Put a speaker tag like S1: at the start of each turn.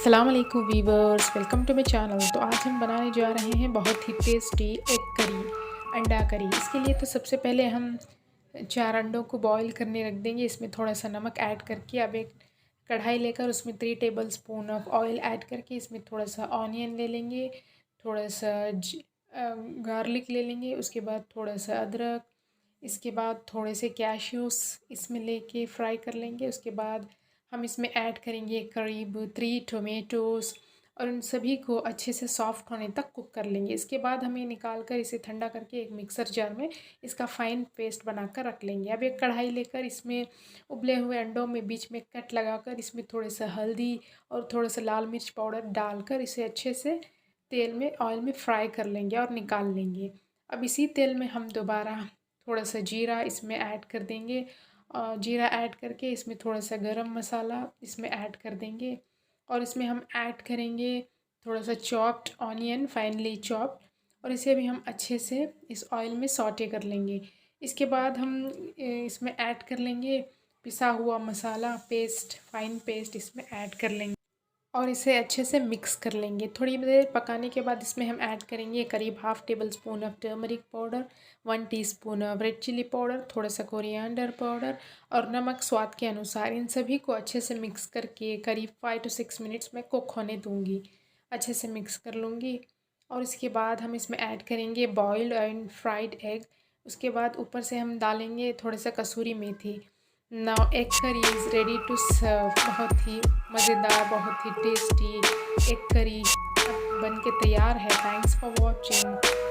S1: अस्सलाम वालेकुम viewers, welcome to my channel. तो आज हम बनाने जा रहे हैं बहुत ही टेस्टी एग करी, अंडा करी। इसके लिए तो सबसे पहले हम 4 अंडों को बॉईल करने रख देंगे। इसमें थोड़ा सा नमक ऐड करके अब एक कढ़ाई लेकर उसमें 3 table spoon of oil add करके इसमें थोड़ा सा ऑनियन ले लेंगे, थोड़ा सा गार्लिक ले लेंगे, उसके बाद थोड़ा सा अदरक, इसके बाद थोड़े से कैश्यूस इसमें लेके फ्राई कर लेंगे। उसके बाद हम इसमें ऐड करेंगे करीब 3 टोमेटोज़ और उन सभी को अच्छे से सॉफ्ट होने तक कुक कर लेंगे। इसके बाद हमें निकाल कर इसे ठंडा करके एक मिक्सर जार में इसका फ़ाइन पेस्ट बनाकर रख लेंगे। अब एक कढ़ाई लेकर इसमें उबले हुए अंडों में बीच में कट लगाकर इसमें थोड़े सा हल्दी और थोड़ा सा लाल मिर्च पाउडर डालकर इसे अच्छे से तेल में ऑयल में फ्राई कर लेंगे और निकाल लेंगे। अब इसी तेल में हम दोबारा थोड़ा सा जीरा इसमें ऐड कर देंगे। जीरा ऐड करके इसमें थोड़ा सा गरम मसाला इसमें ऐड कर देंगे और इसमें हम ऐड करेंगे थोड़ा सा चॉप्ड ऑनियन, फाइनली चॉप्ड, और इसे भी हम अच्छे से इस ऑयल में सौटे कर लेंगे। इसके बाद हम इसमें ऐड कर लेंगे पिसा हुआ मसाला पेस्ट, फाइन पेस्ट इसमें ऐड कर लेंगे और इसे अच्छे से मिक्स कर लेंगे। थोड़ी देर पकाने के बाद इसमें हम ऐड करेंगे करीब half tablespoon of turmeric powder, 1 teaspoon of red chilli powder, थोड़ा सा कोरिएंडर पाउडर और नमक स्वाद के अनुसार। इन सभी को अच्छे से मिक्स करके करीब 5 to 6 मिनट्स में कुक होने दूँगी। अच्छे से मिक्स कर लूँगी और इसके बाद हम इसमें ऐड करेंगे बॉइल्ड एंड फ्राइड एग। उसके बाद ऊपर से हम डालेंगे थोड़ा सा कसूरी मेथी। Now egg curry is ready to serve. बहुत ही मज़ेदार, बहुत ही टेस्टी एग करी अब बन के तैयार है। Thanks for watching.